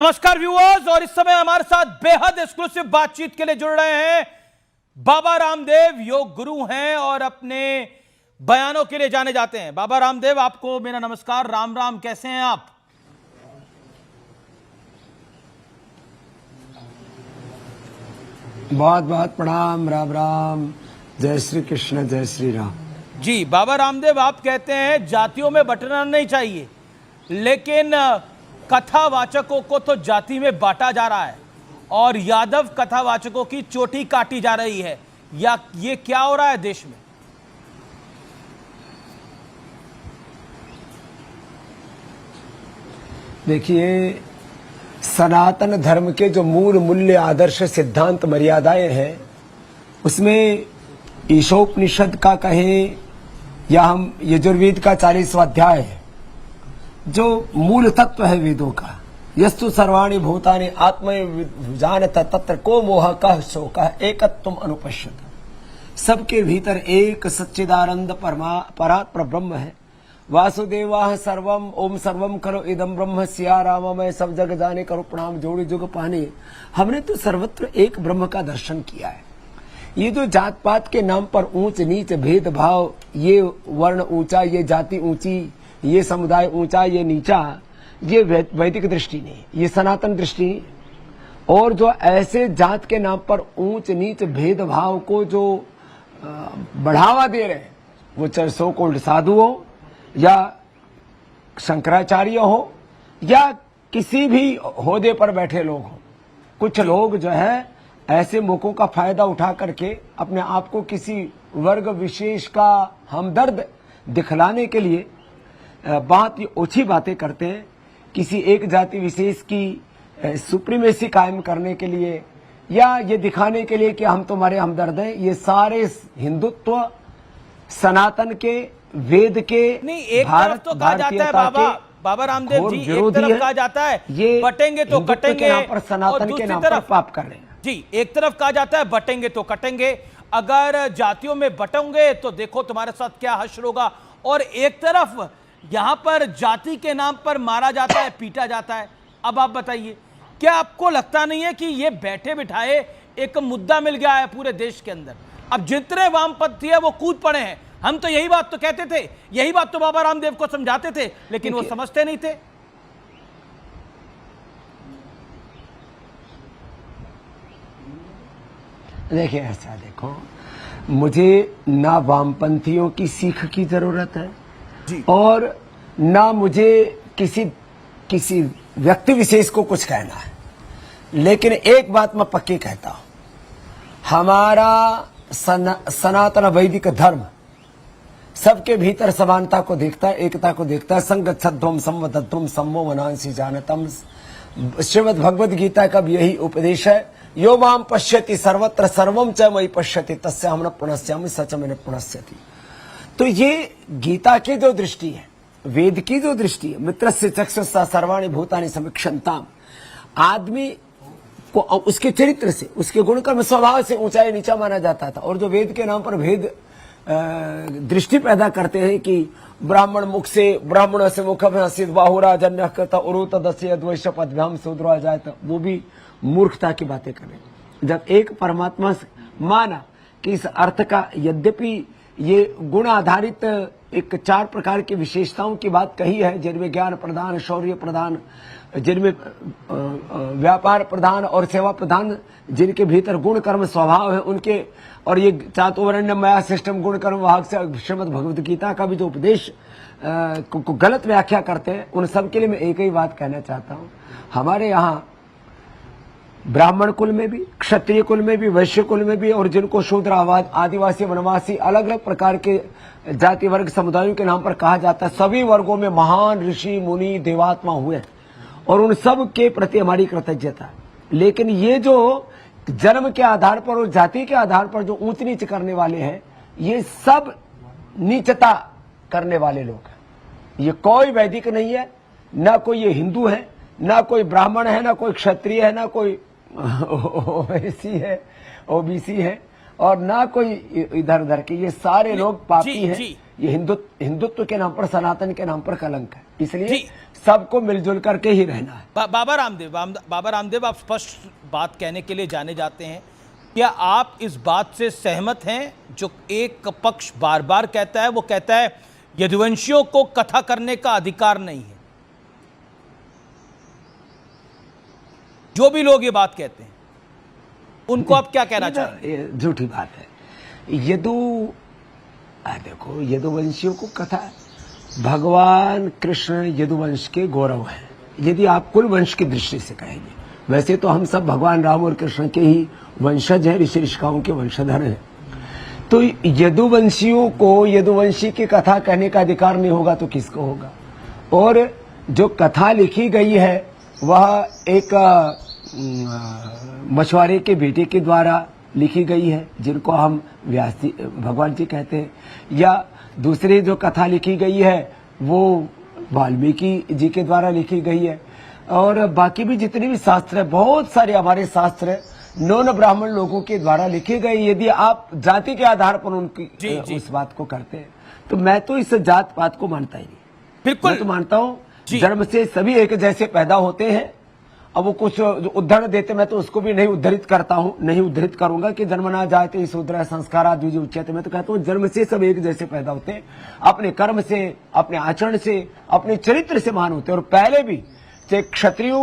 नमस्कार व्यूअर्स, और इस समय हमारे साथ बेहद एक्सक्लूसिव बातचीत के लिए जुड़ रहे हैं बाबा रामदेव। योग गुरु हैं और अपने बयानों के लिए जाने जाते हैं। बाबा रामदेव, आपको मेरा नमस्कार, राम राम। कैसे हैं आप? बहुत बहुत प्रणाम, राम राम, जय श्री कृष्ण, जय श्री राम। जी बाबा रामदेव, आप कहते हैं जातियों में बंटना नहीं चाहिए, लेकिन कथावाचकों को तो जाति में बांटा जा रहा है और यादव कथावाचकों की चोटी काटी जा रही है। या ये क्या हो रहा है देश में? देखिए, सनातन धर्म के जो मूल मूल्य, आदर्श, सिद्धांत, मर्यादाएं हैं, उसमें ईशोपनिषद का कहें या हम यजुर्वेद का 40वां अध्याय है, जो मूल तत्व है वेदों का, यस्तु सर्वाणि भूतानि आत्मविजानत तत्र को मोह कह शोकः एकत्वम अनुपश्यत। सबके भीतर एक सच्चिदानंद परात्पर ब्रह्म है। वासुदेवाः सर्वम ओम सर्वम करो इदम ब्रह्म सिया राम, मैं सब जग जाने करो प्रणाम जोड़ी जुग पाने। हमने तो सर्वत्र एक ब्रह्म का दर्शन किया है। ये जो जात पात के नाम पर ऊंच नीच भेदभाव, ये वर्ण ऊंचा, ये जाति ऊंची, ये समुदाय ऊंचा, ये नीचा, ये वैदिक दृष्टि नहीं, ये सनातन दृष्टि नहीं। और जो ऐसे जात के नाम पर ऊंच नीच भेदभाव को जो बढ़ावा दे रहे हैं, वो चाहे सो कॉल्ड साधु हो या शंकराचार्य हो या किसी भी ओहदे पर बैठे लोग हो, कुछ लोग जो है ऐसे मौकों का फायदा उठा करके अपने आप को किसी वर्ग विशेष का हमदर्द दिखलाने के लिए बहुत ही ओछी बातें करते हैं। किसी एक जाति विशेष की सुप्रीमेसी कायम करने के लिए या ये दिखाने के लिए कि हम तुम्हारे हमदर्द हैं। ये सारे हिंदुत्व, सनातन के, वेद के, नहीं, एक तरफ तो कहा जाता है बाबा रामदेव जी, एक तरफ कहा जाता है ये बटेंगे तो कटेंगे, पर सनातन के नाम पर पाप कर रहे हैं। जी, एक तरफ कहा जाता है बटेंगे तो कटेंगे, अगर जातियों में बटोगे तो देखो तुम्हारे साथ क्या हश्र होगा। और एक तरफ यहां पर जाति के नाम पर मारा जाता है, पीटा जाता है। अब आप बताइए, क्या आपको लगता नहीं है कि ये बैठे बिठाए एक मुद्दा मिल गया है पूरे देश के अंदर? अब जितने वामपंथी है वो कूद पड़े हैं। हम तो यही बात तो कहते थे, यही बात तो बाबा रामदेव को समझाते थे, लेकिन वो समझते नहीं थे। देखिए, ऐसा देखो, मुझे ना वामपंथियों की सीख की जरूरत है जी, और ना मुझे किसी व्यक्ति विशेष को कुछ कहना है। लेकिन एक बात मैं पक्की कहता हूं, हमारा सनातन वैदिक धर्म सबके भीतर समानता को देखता है, एकता को देखता है। संगच्छध्वम संवदध्वम सम्मो मनांसी जानतम, श्रीमद् भगवद गीता का भी यही उपदेश है। यो माम पश्यति सर्वत्र सर्वम च मयि पश्यति तस्याहं न प्रणश्यामि सच में न प्रणश्यति। तो ये गीता की जो दृष्टि है, वेद की जो दृष्टि है, मित्रस्य चक्षुषा सर्वाणि भूतानि समीक्षन्ताम, आदमी को उसके चरित्र से, उसके गुणकर्म स्वभाव से ऊंचाई नीचा माना जाता था। और जो वेद के नाम पर भेद दृष्टि पैदा करते हैं कि ब्राह्मण मुख से, ब्राह्मण से मुख में हसित बाहुराजन्य कृता उरुत दस्य द्वैश्य पदभ्याम शूद्रो जाए, तो वो भी मूर्खता की बातें करें। जब एक परमात्मा माना कि इस अर्थ का, यद्यपि ये गुण आधारित एक 4 प्रकार की विशेषताओं की बात कही है, जिनमें ज्ञान प्रधान, शौर्य प्रधान, जिनमें व्यापार प्रधान और सेवा प्रधान, जिनके भीतर गुण कर्म स्वभाव है उनके, और ये चातुर्वर्ण्य माया सिस्टम गुण कर्म भाग से श्रीमद् भगवद गीता का भी जो उपदेश को गलत व्याख्या करते हैं, उन सब के लिए मैं एक ही बात कहना चाहता हूँ। हमारे यहाँ ब्राह्मण कुल में भी, क्षत्रिय कुल में भी, वैश्य कुल में भी, और जिनको शूद्र, आदिवासी, वनवासी, अलग अलग प्रकार के जाति वर्ग समुदायों के नाम पर कहा जाता है, सभी वर्गों में महान ऋषि मुनि देवात्मा हुए और उन सब के प्रति हमारी कृतज्ञता। लेकिन ये जो जन्म के आधार पर और जाति के आधार पर जो ऊंच नीच करने वाले हैं, ये सब नीचता करने वाले लोग हैं। ये कोई वैदिक नहीं है, ना कोई ये हिंदू है, ना कोई ब्राह्मण है, ना कोई क्षत्रिय है, ना कोई ओबीसी है, और ना कोई इधर उधर के। ये सारे लोग पापी हैं। जी। ये हिंदुत्व के नाम पर, सनातन के नाम पर कलंक है। इसलिए सबको मिलजुल करके ही रहना है। बाबा रामदेव, आप स्पष्ट बात कहने के लिए जाने जाते हैं। क्या आप इस बात से सहमत हैं जो एक पक्ष बार बार कहता है, वो कहता है यदुवंशियों को कथा करने का अधिकार नहीं है? जो भी लोग ये बात कहते हैं उनको आप क्या कहना चाहेंगे? झूठी बात है। देखो, यदुवंशियों को कथा, भगवान कृष्ण यदुवंश के गौरव हैं। यदि आप कुल वंश की दृष्टि से कहेंगे, वैसे तो हम सब भगवान राम और कृष्ण के ही वंशज हैं, ऋषि ऋषिकाओं के वंशधर हैं। तो यदुवंशियों को यदुवंशी की कथा कहने का अधिकार नहीं होगा तो किसको होगा? और जो कथा लिखी गई है वह एक मछुआरे के बेटे के द्वारा लिखी गई है, जिनको हम व्यास जी, भगवान जी कहते हैं। या दूसरी जो कथा लिखी गई है वो वाल्मीकि जी के द्वारा लिखी गई है। और बाकी भी जितने भी शास्त्र है, बहुत सारे हमारे शास्त्र नॉन ब्राह्मण लोगों के द्वारा लिखे गए। यदि आप जाति के आधार पर उनकी उस बात को करते हैं तो मैं तो इस जात पात को मानता ही नहीं। बिल्कुल, मैं तो मानता हूँ जन्म से सभी एक जैसे पैदा होते हैं। अब वो कुछ जो उदाहरण देते, मैं तो उसको भी नहीं उद्धृत करता हूँ, नहीं उद्धृत करूंगा कि जन्म ना जाते इस उद्र संस्कारा द्विज उच्यते। मैं तो कहता हूँ जन्म से सब एक जैसे पैदा होते हैं, अपने कर्म से, अपने आचरण से, अपने चरित्र से महान होते हैं। और पहले भी चाहे क्षत्रियो,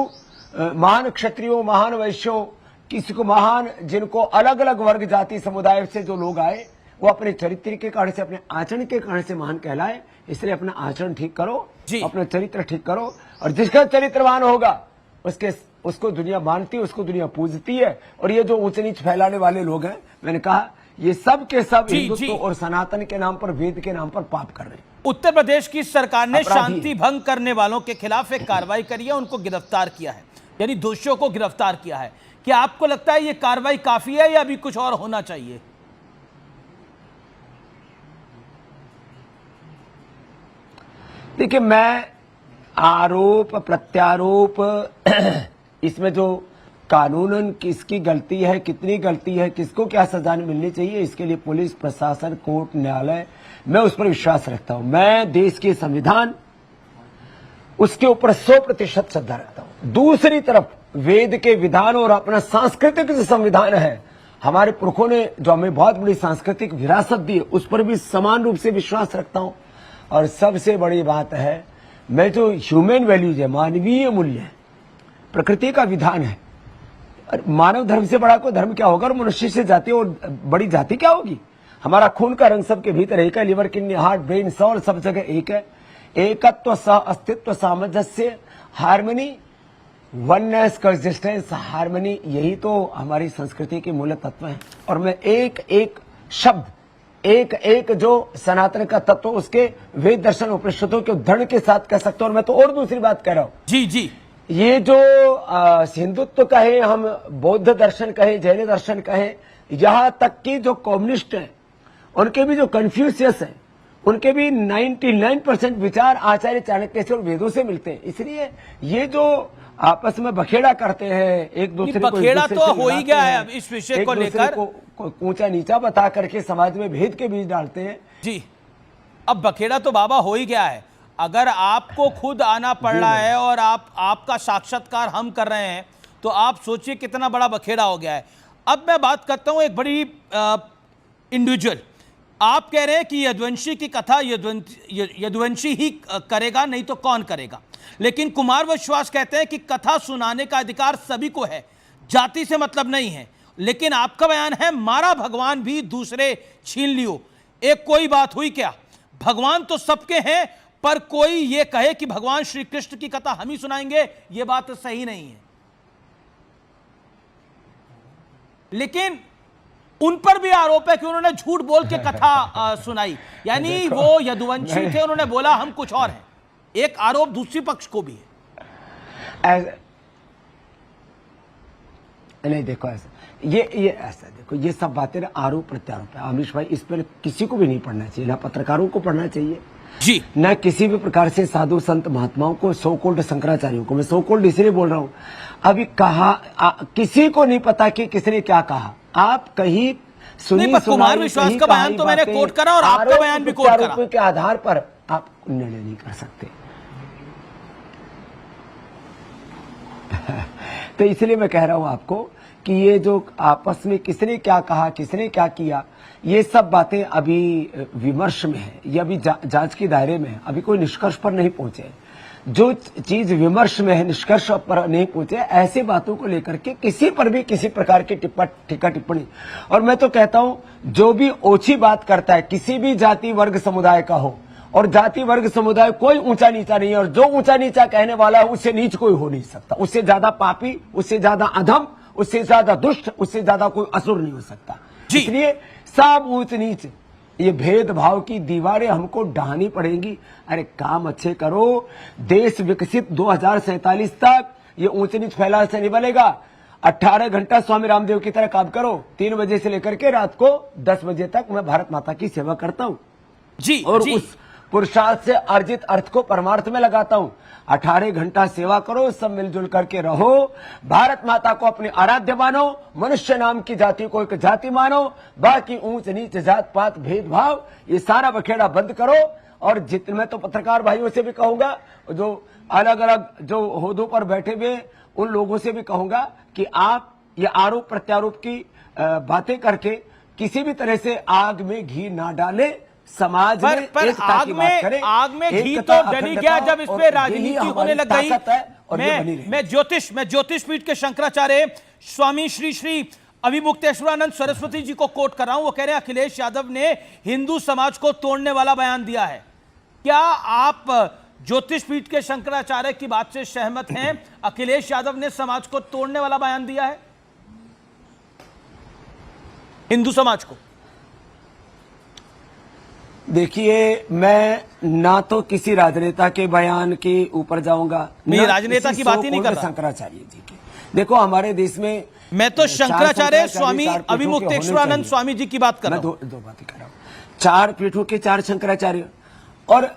महान क्षत्रियो, महान वैश्यों, किसी को महान, जिनको अलग अलग वर्ग जाति समुदाय से जो लोग आए, वो अपने चरित्र के कारण से, अपने आचरण के कारण से महान कहलाए। इसलिए अपना आचरण ठीक करो, अपना चरित्र ठीक करो, और जिसका चरित्रवान होगा उसको दुनिया मानती है, उसको दुनिया पूजती है। और ये जो ऊंच नीच फैलाने वाले लोग हैं, मैंने कहा ये सब के सब हिंदुत्व और सनातन के नाम पर, वेद के नाम पर पाप कर रहे हैं। उत्तर प्रदेश की सरकार ने शांति भंग करने वालों के खिलाफ एक कार्रवाई करी है, उनको गिरफ्तार किया है, यानी दोषियों को गिरफ्तार किया है। क्या आपको लगता है ये कार्रवाई काफी है या अभी कुछ और होना चाहिए? देखिए, मैं आरोप प्रत्यारोप इसमें जो कानूनन किसकी गलती है, कितनी गलती है, किसको क्या सजा मिलनी चाहिए, इसके लिए पुलिस प्रशासन, कोर्ट, न्यायालय, मैं उस पर विश्वास रखता हूं। मैं देश के संविधान, उसके ऊपर 100% श्रद्धा रखता हूं। दूसरी तरफ वेद के विधान और अपना सांस्कृतिक जो संविधान है, हमारे पुरखों ने जो हमें बहुत बड़ी सांस्कृतिक विरासत दी, उस पर भी समान रूप से विश्वास रखता हूं। और सबसे बड़ी बात है, मैं जो ह्यूमन वैल्यूज है, मानवीय मूल्य है, प्रकृति का विधान है, मानव धर्म से बड़ा कोई धर्म क्या होगा? और मनुष्य से जाति और बड़ी जाति क्या होगी? हमारा खून का रंग सबके भीतर एक है, liver, kidney, heart, brain, soul सब जगह एक है। एकत्व, सह अस्तित्व, सामंजस्य, हार्मनी, वननेस, कोएग्जिस्टेंस, हार्मनी, यही तो हमारी संस्कृति के मूल तत्व हैं। और मैं एक एक शब्द, एक एक जो सनातन का तत्व, उसके वेद दर्शन उपनिषदों के उद्धरण के साथ कह सकता हूं। और मैं तो और दूसरी बात कह रहा हूं, जी, ये जो हिंदुत्व कहे, हम बौद्ध दर्शन कहे, जैन दर्शन कहे, यहां तक कि जो कम्युनिस्ट हैं, उनके भी जो कन्फ्यूशियस हैं, उनके भी 99% विचार आचार्य चाणक्य से और वेदों से मिलते हैं। इसलिए ये जो आपस में बखेड़ा करते हैं, एक दूसरे को बखेड़ा तो हो ही गया है। अब इस विषय को लेकर ऊंचा नीचा बता करके समाज में भेद के बीज डालते हैं। जी, अब बखेड़ा तो बाबा हो ही गया है। अगर आपको खुद आना पड़ रहा है और आपका साक्षात्कार हम कर रहे हैं, तो आप सोचिए कितना बड़ा बखेड़ा हो गया है। अब मैं बात करता हूं एक बड़ी इंडिविजुअल। आप कह रहे हैं कि यदुवंशी की कथा यदुवंशी ही करेगा, नहीं तो कौन करेगा। लेकिन कुमार विश्वास कहते हैं कि कथा सुनाने का अधिकार सभी को है, जाति से मतलब नहीं है। लेकिन आपका बयान है मारा भगवान भी दूसरे छीन लियो। एक कोई बात हुई क्या? भगवान तो सबके हैं, पर कोई ये कहे कि भगवान श्री कृष्ण की कथा हम ही सुनाएंगे, ये बात सही नहीं है। लेकिन उन पर भी आरोप है कि उन्होंने झूठ बोल के कथा सुनाई, यानी वो यदुवंशी थे, उन्होंने बोला हम कुछ और हैं। एक आरोप दूसरी पक्ष को भी है। नहीं, देखो ऐसा, ये ऐसा देखो, ये सब बातें ना आरोप प्रत्यारोप है। अमीश भाई, इस पर किसी को भी नहीं पढ़ना चाहिए, ना पत्रकारों को पढ़ना चाहिए जी, न किसी भी प्रकार से साधु संत महात्माओं को, सो कोल्ड शंकराचार्यों को। मैं सो कोल्ड इसलिए बोल रहा हूं, अभी कहा किसी को नहीं पता कि किसने क्या कहा। आप कहीं सुनी पर कुमार सुनाई विश्वास कही का बयान कहाई तो मैंने बातें, कोट करा और आपका आरोप बयान भी कोट करा। प्रत्यारोपों के आधार पर आप निर्णय नहीं कर सकते। तो इसलिए मैं कह रहा हूं आपको कि ये जो आपस में किसने क्या कहा, किसने क्या किया, ये सब बातें अभी विमर्श में है, ये अभी जांच के दायरे में है, अभी कोई निष्कर्ष पर नहीं पहुंचे। जो चीज विमर्श में है, निष्कर्ष पर नहीं पहुंचे, ऐसे बातों को लेकर के किसी पर भी किसी प्रकार की टीका टिप्पणी, और मैं तो कहता हूं जो भी ओछी बात करता है किसी भी जाति वर्ग समुदाय का हो, और जाति वर्ग समुदाय कोई ऊंचा नीचा नहीं है, और जो ऊंचा नीचा कहने वाला है उससे नीच कोई हो नहीं सकता, उससे ज्यादा पापी, उससे ज्यादा अधम, उससे ज्यादा दुष्ट, उससे ज्यादा कोई असुर नहीं हो सकता। इसलिए सब ऊंच नीच, ये भेदभाव की दीवारें हमको ढानी पड़ेंगी। अरे काम अच्छे करो, देश विकसित 2047 तक ये ऊंच नीच फैला से नहीं बनेगा। 18 घंटा स्वामी रामदेव की तरह काम करो, 3 बजे से लेकर के रात को 10 बजे तक मैं भारत माता की सेवा करता हूं जी, और जी। उस पुरुषार्थ से अर्जित अर्थ को परमार्थ में लगाता हूं। 18 घंटा सेवा करो, सब मिलजुल करके रहो, भारत माता को अपनी आराध्य मानो, मनुष्य नाम की जाति को एक जाति मानो, बाकी ऊंच नीच जात पात भेदभाव ये सारा बखेड़ा बंद करो। और जितने, मैं तो पत्रकार भाइयों से भी कहूंगा, जो अलग अलग जो होदों पर बैठे हुए उन लोगों से भी कहूंगा कि आप ये आरोप प्रत्यारोप की बातें करके किसी भी तरह से आग में घी ना डालें, समाज में एकता की बात करें। आग में घी तो डली गया जब इस पे राजनीति होने लग गई। मैं ज्योतिष पीठ के शंकराचार्य स्वामी श्री श्री अभिमुक्तेश्वरानंद सरस्वती जी को कोट कर रहा हूं। वो कह रहे हैं अखिलेश यादव ने हिंदू समाज को तोड़ने वाला बयान दिया है। क्या आप ज्योतिष पीठ के शंकराचार्य की बात से सहमत हैं? अखिलेश यादव ने समाज को तोड़ने वाला बयान दिया है, हिंदू समाज को? देखिए, मैं ना तो किसी राजनेता के बयान के ऊपर जाऊंगा, मैं राजनेता की बात ही नहीं कर रहा, शंकराचार्य जी के। देखो हमारे देश में मैं तो शंकराचार्य स्वामी अभिमुक्तेश्वरानंद स्वामी जी की बात कर रहा हूं। दो बातें कर रहा हूं। 4 पीठों के 4 शंकराचार्य। और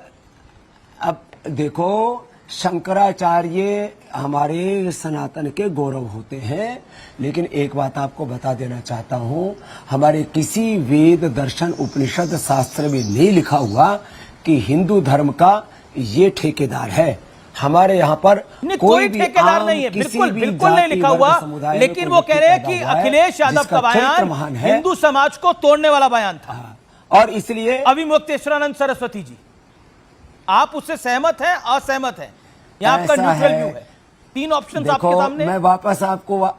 अब देखो, शंकराचार्य हमारे सनातन के गौरव होते हैं, लेकिन एक बात आपको बता देना चाहता हूं, हमारे किसी वेद दर्शन उपनिषद शास्त्र में नहीं लिखा हुआ कि हिंदू धर्म का ये ठेकेदार है। हमारे यहाँ पर कोई ठेकेदार नहीं है, बिल्कुल बिल्कुल नहीं लिखा हुआ। लेकिन वो कह रहे हैं कि अखिलेश यादव का बयान हिंदू समाज को तोड़ने वाला बयान था, और इसलिए अभिमुक्तेश्वरानंद सरस्वती जी, आप उससे सहमत हैं, असहमत हैं? यह आपका न्यूट्रल व्यू है। 3 ऑप्शन आपके सामने। मैं वापस आपको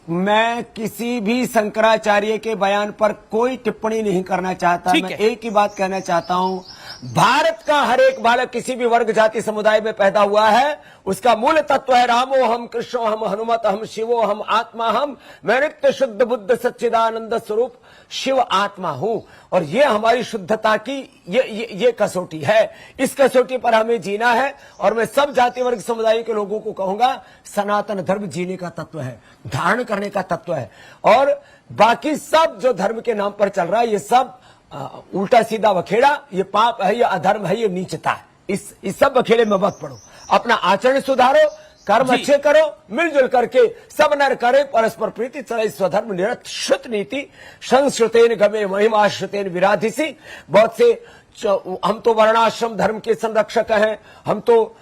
मैं किसी भी शंकराचार्य के बयान पर कोई टिप्पणी नहीं करना चाहता। मैं एक ही बात कहना चाहता हूं, भारत का हर एक बालक किसी भी वर्ग जाति समुदाय में पैदा हुआ है, उसका मूल तत्व है रामो हम, कृष्णो हम, हनुमत हम, शिवो हम, आत्मा हम। मैं नित्य शुद्ध बुद्ध सच्चिदानंद स्वरूप शिव आत्मा हूं, और ये हमारी शुद्धता की ये कसौटी है। इस कसौटी पर हमें जीना है, और मैं सब जाति वर्ग समुदाय के लोगों को कहूंगा, सनातन धर्म जीने का तत्व है, धारण करने का तत्व है, और बाकी सब जो धर्म के नाम पर चल रहा है ये सब उल्टा सीधा बखेड़ा, ये पाप है, ये अधर्म है, ये नीचता है। इस सब बखेड़े में मत पड़ो, अपना आचरण सुधारो, कर्म अच्छे करो, मिलजुल करके सब नर करे परस्पर प्रीति, चले स्वधर्म निरत श्रुत नीति, संस्कृतेन गमे महिमा श्रुतेन विराधिसी। बहुत से हम तो वर्णाश्रम धर्म के संरक्षक हैं, हम तो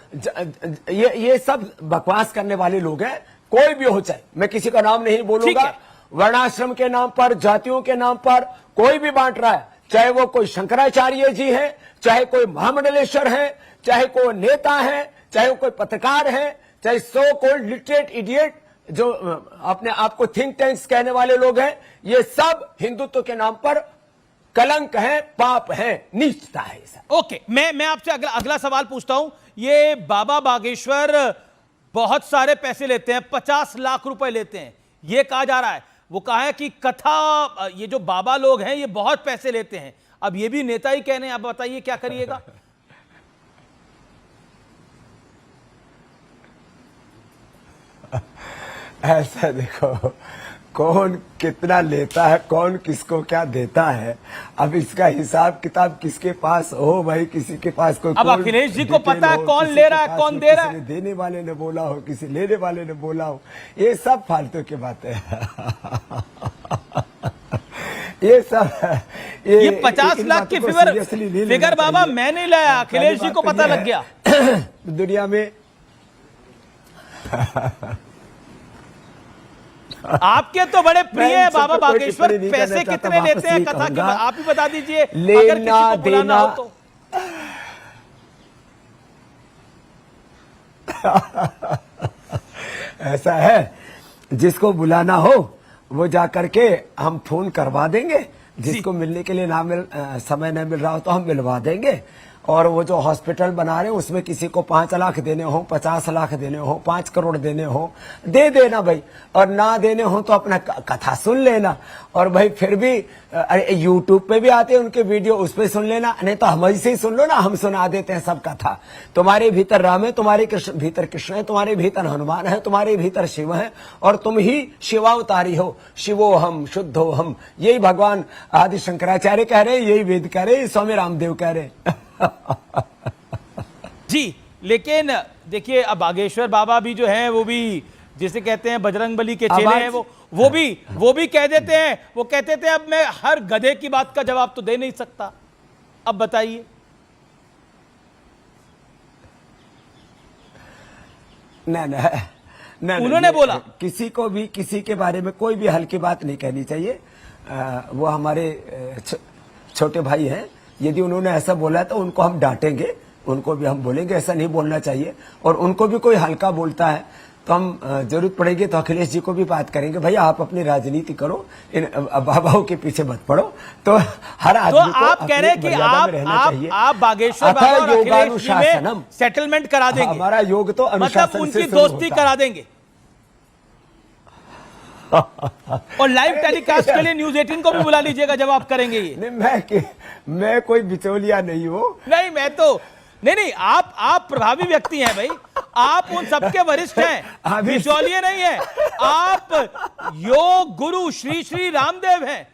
ये सब बकवास करने वाले लोग हैं। कोई भी हो, चाहे मैं किसी का नाम नहीं बोलूंगा, वर्णाश्रम के नाम पर, जातियों के नाम पर कोई भी बांट रहा है, चाहे वो कोई शंकराचार्य जी है, चाहे कोई महामंडलेश्वर है, चाहे कोई नेता है, चाहे वो कोई पत्रकार है, चाहे सो कोल्ड लिटरेट इडियट जो अपने आप को थिंक टैंक्स कहने वाले लोग हैं, ये सब हिंदुत्व के नाम पर कलंक है, पाप है, नीचता है। ओके, मैं आपसे अगला सवाल पूछता हूं। ये बाबा बागेश्वर बहुत सारे पैसे लेते हैं, 50 लाख रुपए लेते हैं, ये कहा जा रहा है। वो कहा है कि कथा, ये जो बाबा लोग हैं ये बहुत पैसे लेते हैं। अब ये भी नेता ही कह रहे हैं, आप बताइए क्या करिएगा? ऐसा देखो, कौन कितना लेता है, कौन किसको क्या देता है, अब इसका हिसाब किताब किसके पास हो भाई, किसी के पास कोई, अब अखिलेश जी को पता है कौन ले रहा है कौन दे रहा है, देने वाले ने बोला हो, किसी लेने वाले ने बोला हो, ये सब फालतू की बातें हैं। ये सब ये 50 लाख की फिगर बाबा मैं नहीं लाया, अखिलेश जी को पता लग गया। दुनिया में आपके तो बड़े प्रिय है बाबा बागेश्वर, पैसे कितने लेते हैं कथा के, आप ही बता दीजिए अगर किसी को बुलाना हो तो। ऐसा है, जिसको बुलाना हो वो जाकर के हम फोन करवा देंगे, जिसको मिलने के लिए समय नहीं मिल रहा हो तो हम मिलवा देंगे। और वो जो हॉस्पिटल बना रहे हैं उसमें किसी को 5 लाख देने हो, 50 लाख देने हो, 5 करोड़ देने हो, दे देना भाई, और ना देने हो तो अपना कथा सुन लेना। और भाई फिर भी यूट्यूब पे भी आते हैं उनके वीडियो, उस पे सुन लेना, नहीं तो हम ऐसे ही सुन लो ना, हम सुना देते हैं सब कथा। तुम्हारे भीतर राम है, तुम्हारे भीतर कृष्ण है, तुम्हारे भीतर हनुमान है, तुम्हारे भीतर शिव है, और तुम ही शिवावतारी हो, शिवो हम शुद्धो हम, यही भगवान आदि शंकराचार्य कह रहे, यही वेद कह रहे, स्वामी रामदेव कह रहे। जी, लेकिन देखिए अब बागेश्वर बाबा भी जो हैं वो भी जिसे कहते हैं बजरंगबली के चेले हैं, वो भी कह देते हैं, वो कहते थे अब मैं हर गधे की बात का जवाब तो दे नहीं सकता। अब बताइए। ना उन्होंने बोला किसी को भी किसी के बारे में कोई भी हल्की बात नहीं कहनी चाहिए। वो हमारे छोटे भाई हैं, यदि उन्होंने ऐसा बोला तो उनको हम डांटेंगे, उनको भी हम बोलेंगे ऐसा नहीं बोलना चाहिए। और उनको भी कोई हल्का बोलता है तो हम जरूरत पड़ेगी तो अखिलेश जी को भी बात करेंगे, भाई आप अपनी राजनीति करो, इन बाबाओं के पीछे मत पड़ो। तो हर आदमी तो आप कह रहे हैं कि आप बागेश्वर बाबा और अखिलेश जी में सेटलमेंट करा देंगे, हमारा योग तो अनुशासन मतलब उनकी दोस्ती करा देंगे। और लाइव टेलीकास्ट के लिए न्यूज़ 18 को भी बुला लीजिएगा जब आप करेंगे ये। नहीं, मैं कोई बिचौलिया नहीं हूं। नहीं, मैं तो नहीं, आप प्रभावी व्यक्ति हैं भाई, आप उन सबके वरिष्ठ हैं, बिचौलिए नहीं है, आप योग गुरु श्री श्री रामदेव हैं।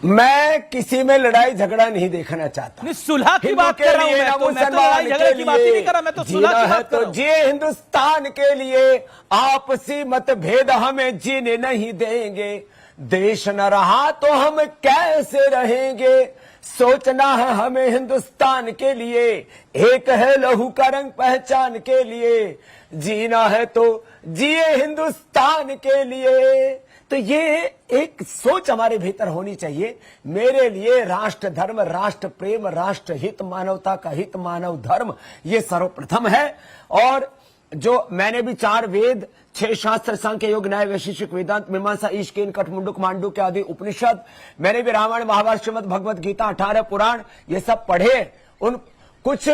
मैं किसी में लड़ाई झगड़ा नहीं देखना चाहता। नहीं, सुलह की बात कर रहा हूं मैं तो लड़ाई झगड़े की बात ही नहीं कर रहा, मैं तो सुलह की बात कर रहा हूं। जिए हिंदुस्तान के लिए आपसी मतभेद हमें जीने नहीं देंगे, देश न रहा तो हम कैसे रहेंगे, सोचना है हमें हिंदुस्तान के लिए, एक है लहू का रंग पहचान के लिए, जीना है तो जिए हिंदुस्तान के लिए। तो ये एक सोच हमारे भीतर होनी चाहिए। मेरे लिए राष्ट्र धर्म, राष्ट्र प्रेम, राष्ट्र हित, मानवता का हित, मानव धर्म, ये सर्वप्रथम है। और जो मैंने भी 4 वेद, 6 शास्त्र, सांख्य योग न्याय वैशेषिक वेदांत मीमांसा ईशकेन कठमुंडुक मांडुक्य आदि उपनिषद, मैंने भी रामायण महाभारत श्रीमद् भगवत गीता 18 पुराण ये सब पढ़े। उन कुछ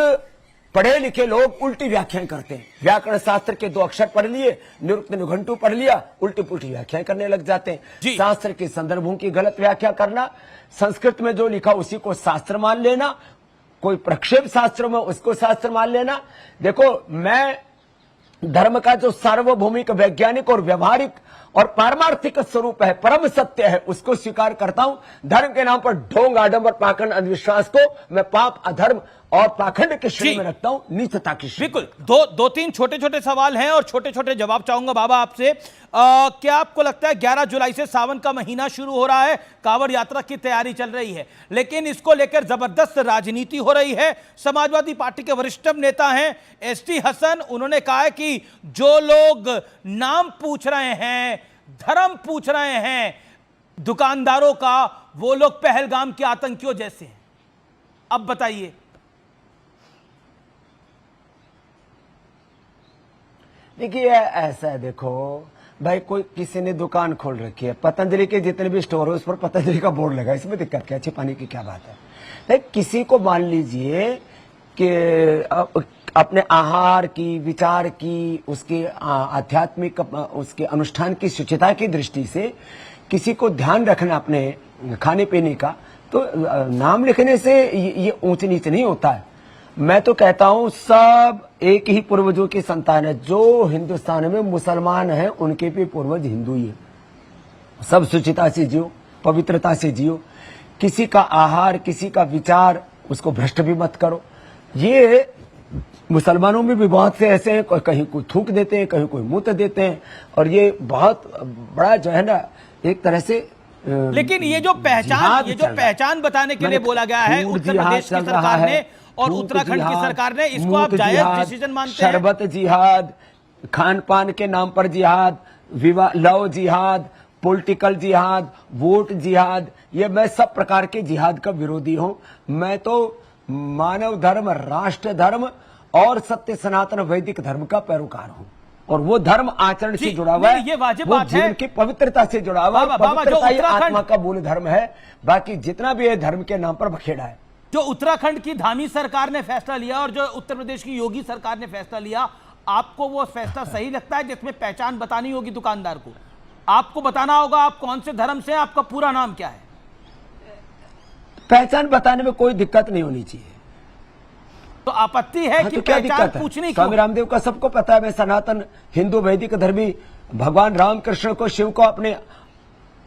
पढ़े लिखे लोग उल्टी व्याख्याएं करते हैं, व्याकरण शास्त्र के 2 अक्षर पढ़ लिए, निरुक्त निघंटू पढ़ लिया, उल्टी पुल्टी व्याख्याएं करने लग जाते हैं। शास्त्र के संदर्भों की गलत व्याख्या करना, संस्कृत में जो लिखा उसी को शास्त्र मान लेना, कोई प्रक्षेप शास्त्र में उसको शास्त्र मान लेना। देखो, मैं धर्म का जो सार्वभौमिक, वैज्ञानिक और व्यवहारिक और पारमार्थिक स्वरूप है, परम सत्य है, उसको स्वीकार करता हूं। धर्म के नाम पर ढोंग, आडंबर, पाखंड, अंधविश्वास को मैं पाप, अधर्म और पाखंड के श्रेणी में रखता हूं, नीचता की श्रेणी। बिल्कुल। दो तीन छोटे छोटे सवाल हैं और छोटे छोटे जवाब चाहूंगा बाबा आपसे। क्या आपको लगता है 11 जुलाई से सावन का महीना शुरू हो रहा है, कांवड़ यात्रा की तैयारी चल रही है, लेकिन इसको लेकर जबरदस्त राजनीति हो रही है। समाजवादी पार्टी के वरिष्ठ नेता हैं एसटी हसन, उन्होंने कहा है कि जो लोग नाम पूछ रहे हैं, धर्म पूछ रहे हैं दुकानदारों का, वो लोग पहलगाम के आतंकियों जैसे हैं। अब बताइए। देखिए, ऐसा है, देखो भाई, कोई किसी ने दुकान खोल रखी है, पतंजलि के जितने भी स्टोर है उस पर पतंजलि का बोर्ड लगा, इसमें दिक्कत क्या, छिपाने की क्या बात है। लेकिन किसी को मान लीजिए कि अपने आहार की, विचार की, उसके आध्यात्मिक, उसके अनुष्ठान की शुचिता की दृष्टि से किसी को ध्यान रखना अपने खाने पीने का, तो नाम लिखने से ये ऊंच नीच नहीं होता है। मैं तो कहता हूं सब एक ही पूर्वजों की संतान है। जो हिंदुस्तान में मुसलमान हैं उनके भी पूर्वज हिंदू ही है। सब शुचिता से जियो, पवित्रता से जियो, किसी का आहार, किसी का विचार, उसको भ्रष्ट भी मत करो। ये मुसलमानों में भी बहुत से ऐसे हैं, कहीं कोई थूक देते हैं, कहीं कोई मूत देते हैं, और ये बहुत बड़ा जो है ना एक तरह से लेकिन ये जो पहचान बताने के लिए बोला गया है उत्तर प्रदेश की सरकार ने और उत्तराखंड की सरकार ने, इसको आप जायज डिसीजन मानते हैं? शरबत जिहाद, खान पान के नाम पर जिहाद, विवाह लव जिहाद, पॉलिटिकल जिहाद, वोट जिहाद, ये मैं सब प्रकार के जिहाद का विरोधी हूं। मैं तो मानव धर्म, राष्ट्र धर्म और सत्य सनातन वैदिक धर्म का पैरोकार हूं, और वो धर्म आचरण से जुड़ा हुआ है, ये वाजिब वो बात है। जीवन की पवित्रता से जुड़ा हुआ है। पवित्रता ही आत्मा का मूल धर्म है, बाकी जितना भी है धर्म के नाम पर बखेड़ा है। जो उत्तराखंड की धामी सरकार ने फैसला लिया और जो उत्तर प्रदेश की योगी सरकार ने फैसला लिया, आपको वो फैसला सही लगता है जिसमें पहचान बतानी होगी दुकानदार को? आपको बताना होगा आप कौन से धर्म से, आपका पूरा नाम क्या है? पहचान बताने में कोई दिक्कत नहीं होनी चाहिए। तो आपत्ति है कि तो क्या पहचान दिक्कत है? पूछनी स्वामी रामदेव का सबको पता है, मैं सनातन हिंदू वैदिक धर्मी भगवान रामकृष्ण को, शिव को अपने,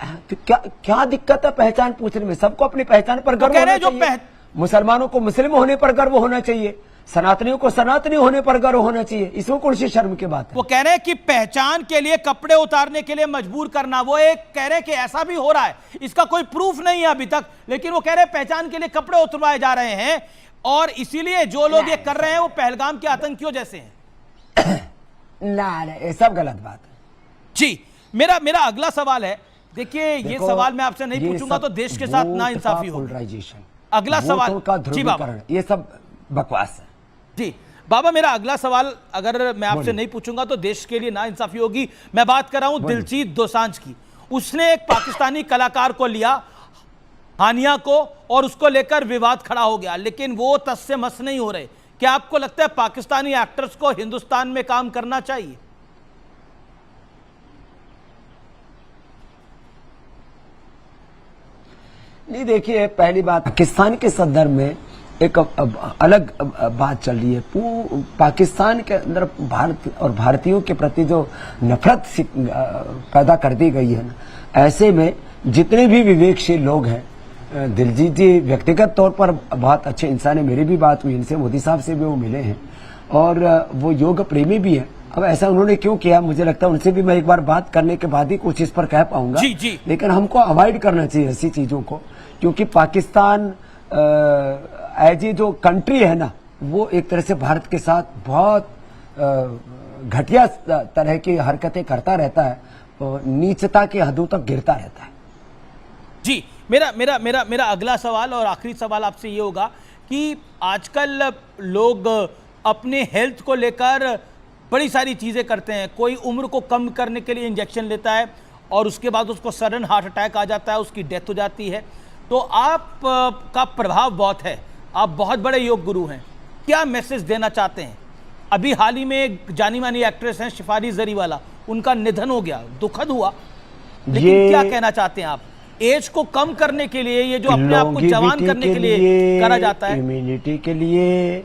तो क्या दिक्कत है पहचान पूछने में? सबको अपनी पहचान पर गर्व होना चाहिए। मुसलमानों को मुस्लिम होने पर गर्व होना चाहिए, सनातनियों को सनातनी होने पर गर्व होना चाहिए। इसमें कौन सी शर्म की बात है? वो कह रहे हैं कि पहचान के लिए कपड़े उतारने के लिए मजबूर करना, वो एक कह रहे हैं कि ऐसा भी हो रहा है, इसका कोई प्रूफ नहीं है अभी तक, लेकिन वो कह रहे हैं पहचान के लिए कपड़े उतरवाए जा रहे हैं, और इसीलिए जो लोग ये कर रहे हैं वो पहलगाम के आतंकियों जैसे हैं। ना, ये सब गलत बात है जी। मेरा अगला सवाल है, देखिए ये सवाल मैं आपसे नहीं पूछूंगा तो देश के साथ ना इंसाफी होगी। अगला सवाल जी बाबा, ये सब बकवास है। जी बाबा, मेरा अगला सवाल अगर मैं आपसे नहीं पूछूंगा तो देश के लिए ना इंसाफी होगी। मैं बात कर रहा हूं दिलजीत दोसांझ की। उसने एक पाकिस्तानी कलाकार को लिया, हानिया को, और उसको लेकर विवाद खड़ा हो गया, लेकिन वो तस से मस नहीं हो रहे। क्या आपको लगता है पाकिस्तानी एक्टर्स को हिंदुस्तान में काम करना चाहिए? नहीं, देखिए पहली बात, पाकिस्तान के संदर्भ में एक अलग बात चल रही है। पाकिस्तान के अंदर भारत और भारतीयों के प्रति जो नफरत पैदा कर दी गई है ना, ऐसे में जितने भी विवेकशील लोग हैं, दिलजीत जी व्यक्तिगत तौर पर बहुत अच्छे इंसान है, मेरी भी बात हुई इनसे, मोदी साहब से भी वो मिले हैं, और वो योग प्रेमी भी है। अब ऐसा उन्होंने क्यों किया, मुझे लगता है उनसे भी मैं एक बार बात करने के बाद ही कुछ इस पर कह पाऊंगा। लेकिन हमको अवॉइड करना चाहिए ऐसी चीजों को, क्योंकि पाकिस्तान एज ए जो कंट्री है ना, वो एक तरह से भारत के साथ बहुत घटिया तरह की हरकतें करता रहता है, नीचता की हदों तक गिरता रहता है। जी, मेरा अगला सवाल और आखिरी सवाल आपसे ये होगा कि आजकल लोग अपने हेल्थ को लेकर बड़ी सारी चीज़ें करते हैं। कोई उम्र को कम करने के लिए इंजेक्शन लेता है और उसके बाद उसको सडन हार्ट अटैक आ जाता है, उसकी डेथ हो जाती है। तो आप का प्रभाव बहुत है, आप बहुत बड़े योग गुरु हैं, क्या मैसेज देना चाहते हैं? अभी हाल ही में एक जानी मानी एक्ट्रेस हैं शिफारी जरीवाला, उनका निधन हो गया, दुखद हुआ, लेकिन क्या कहना चाहते हैं आप? एज को कम करने के लिए, ये जो अपने आप को जवान करने के लिए करा जाता है, इम्यूनिटी के लिए,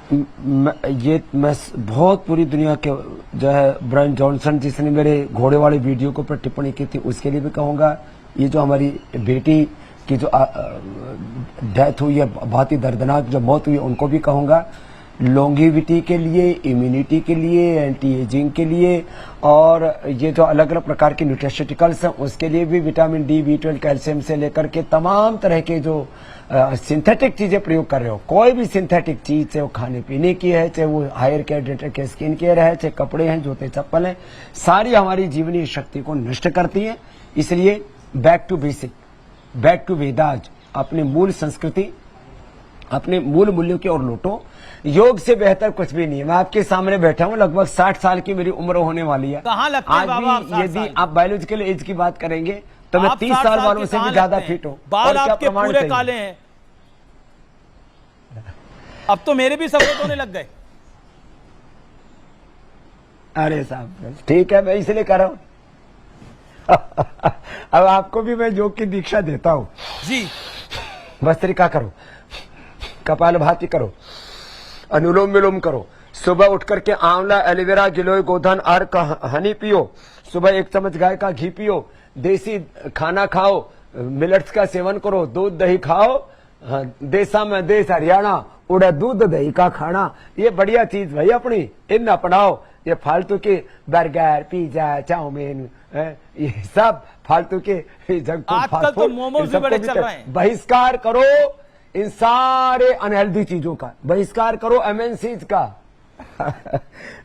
ये मैं बहुत पूरी दुनिया के जो है ब्रायन जॉनसन जिसने मेरे घोड़े वाली वीडियो के ऊपर टिप्पणी की थी, उसके लिए भी कहूंगा। ये जो हमारी बेटी की जो डेथ हुई है, बहुत ही दर्दनाक जो मौत हुई, उनको भी कहूंगा। लॉन्गिविटी के लिए, इम्यूनिटी के लिए, एंटी एजिंग के लिए, और ये जो अलग अलग प्रकार के न्यूट्रिशटिकल्स हैं उसके लिए भी, विटामिन डी, B12, कैल्शियम से लेकर के तमाम तरह के जो सिंथेटिक चीजें प्रयोग कर रहे हो, कोई भी सिंथेटिक चीज, चाहे वो खाने पीने की है, चाहे वो hair care, dental care, skin care है, चाहे कपड़े हैं, जूते चप्पल हैं, सारी हमारी जीवनीय शक्ति को नष्ट करती है। इसलिए back to basic, back to Vedas, अपने मूल संस्कृति, अपने मूल मूल्यों की ओर लौटो। योग से बेहतर कुछ भी नहीं है। मैं आपके सामने बैठा हूं, लगभग 60 साल की मेरी उम्र होने वाली है। कहाँ लगता है बाबा आप 60 साल? यदि आप बायोलॉजिकल एज की बात करेंगे तो मैं 30 साल वालों से भी ज्यादा फिट हूँ। बाल आपके पूरे काले हैं, अब तो मेरे भी सफेद होने लग गए। अरे साहब ठीक है, मैं इसलिए कर रहा हूं। अब आपको भी मैं योग की दीक्षा देता हूं जी। भस्त्रिका करो, कपालभाति करो, अनुलोम विलोम करो, सुबह उठ करके आंवला, एलोवेरा, गिलोय, गोधन, अर्क, हनी पियो, सुबह 1 चम्मच गाय का घी पियो, देसी खाना खाओ, मिलेट्स का सेवन करो, दूध दही खाओ, देसा में देश हरियाणा, उड़ा दूध दही का खाना, ये बढ़िया चीज भाई अपनी, इन अपनाओ। ये फालतू के बर्गर, पिज्जा, चाउमीन, ये सब फालतू के जंक फूड, आजकल तो मोमोज भी बड़े चल रहे हैं। बहिष्कार करो इन सारे अनहेल्दी चीजों का, बहिष्कार करो एमएनसीज का,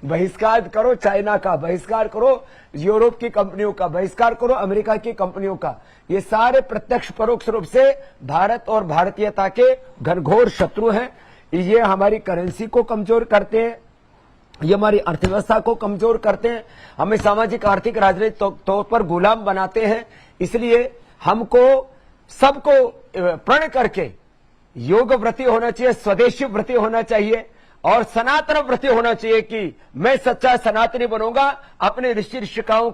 बहिष्कार करो चाइना का, बहिष्कार करो यूरोप की कंपनियों का, बहिष्कार करो अमेरिका की कंपनियों का। ये सारे प्रत्यक्ष परोक्ष रूप से भारत और भारतीयता के घनघोर शत्रु हैं। ये हमारी करेंसी को कमजोर करते हैं, ये हमारी अर्थव्यवस्था को कमजोर करते हैं, हमें सामाजिक आर्थिक राजनीतिक तौर पर गुलाम बनाते हैं। इसलिए हमको सबको प्रण करके योग व्रती होना चाहिए, स्वदेशी व्रती होना चाहिए और सनातन व्रती होना चाहिए कि मैं सच्चा सनातनी बनूंगा, अपने ऋषि ऋषिकाओं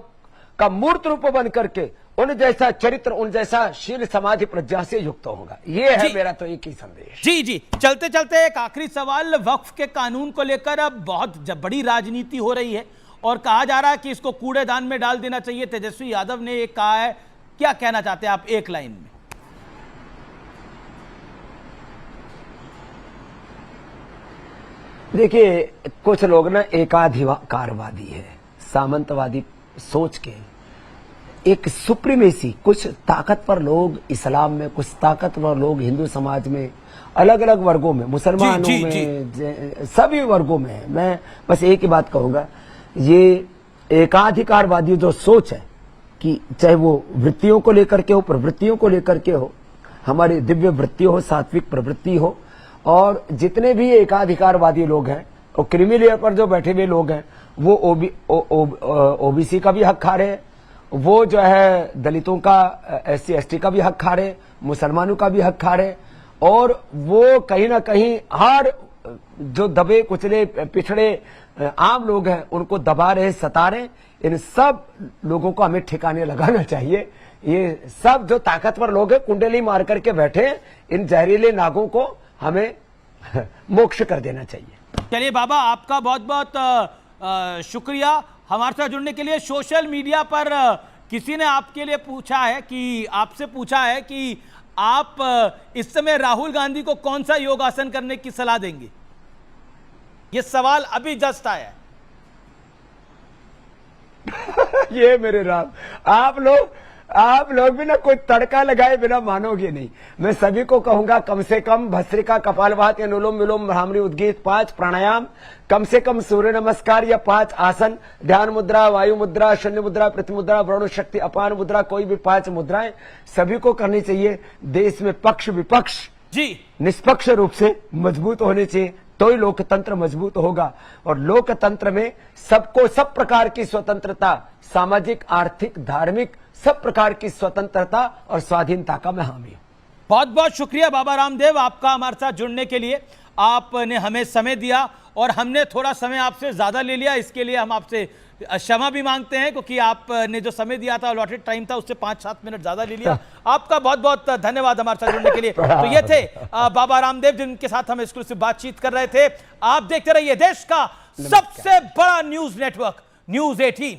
का मूर्त रूप बन करके उन जैसा चरित्र, उन जैसा शील समाधि प्रज्ञा से युक्त होगा। ये है मेरा तो एक ही संदेश। जी जी, चलते चलते एक आखिरी सवाल, वक्फ के कानून को लेकर अब बहुत बड़ी राजनीति हो रही है और कहा जा रहा है कि इसको कूड़ेदान में डाल देना चाहिए। तेजस्वी यादव ने एक कहा है, क्या कहना चाहते हैं आप एक लाइन में? देखिए, कुछ लोग ना एकाधिकारवादी है, सामंतवादी सोच के, एक सुप्रीमेसी, कुछ ताकतवर लोग इस्लाम में, कुछ ताकतवर लोग हिंदू समाज में, अलग अलग वर्गों में, मुसलमानों में, सभी वर्गों में। मैं बस एक ही बात कहूंगा, ये एकाधिकारवादी जो सोच है कि चाहे वो वृत्तियों को लेकर के हो, प्रवृत्तियों को लेकर के हो, हमारी दिव्य वृत्ति हो, सात्विक प्रवृत्ति हो, और जितने भी एकाधिकारवादी लोग हैं और क्रीमी लेयर पर जो बैठे हुए लोग हैं, वो ओबीसी का भी हक खा रहे हैं, वो जो है दलितों का, SC ST का भी हक खा रहे, मुसलमानों का भी हक खा रहे, और वो कहीं ना कहीं हर जो दबे कुचले पिछड़े आम लोग हैं उनको दबा रहे, सता रहे। इन सब लोगों को हमें ठिकाने लगाना चाहिए। ये सब जो ताकतवर लोग हैं, कुंडली मार करके बैठे, इन जहरीले नागों को हमें मोक्ष कर देना चाहिए। चलिए बाबा, आपका बहुत बहुत शुक्रिया हमारे साथ जुड़ने के लिए। सोशल मीडिया पर किसी ने आपके लिए पूछा है कि आपसे पूछा है कि आप इस समय राहुल गांधी को कौन सा योगासन करने की सलाह देंगे? ये सवाल अभी जस्ट आया है। ये मेरे राम, आप लोग भी ना कोई तड़का लगाए बिना मानोगे नहीं। मैं सभी को कहूंगा, कम से कम भस्त्रिका, कपालभाति, अनुलोम विलोम, भ्रामरी, उद्गीत, 5 प्राणायाम, कम से कम सूर्य नमस्कार या 5 आसन, ध्यान मुद्रा, वायु मुद्रा, शून्य मुद्रा, प्रति मुद्रा, वरुण शक्ति, अपान मुद्रा, कोई भी 5 मुद्राएं सभी को करनी चाहिए। देश में पक्ष विपक्ष जी निष्पक्ष रूप से मजबूत होने चाहिए, तो ही लोकतंत्र मजबूत होगा। और लोकतंत्र में सबको सब प्रकार की स्वतंत्रता, सामाजिक, आर्थिक, धार्मिक, सब प्रकार की स्वतंत्रता और स्वाधीनता का मैं हामी हूं। बहुत बहुत शुक्रिया बाबा रामदेव आपका हमारे साथ जुड़ने के लिए। आपने हमें समय दिया और हमने थोड़ा समय आपसे ज्यादा ले लिया, इसके लिए हम आपसे क्षमा भी मांगते हैं, क्योंकि आपने जो समय दिया था, अलॉटेड टाइम था, उससे 5-7 मिनट ज्यादा ले लिया। आपका बहुत बहुत धन्यवाद हमारे साथ जुड़ने के लिए। तो ये थे बाबा रामदेव, जिनके साथ हम एक्सक्लूसिव बातचीत कर रहे थे। आप देखते रहिए देश का सबसे बड़ा न्यूज नेटवर्क न्यूज़ 18।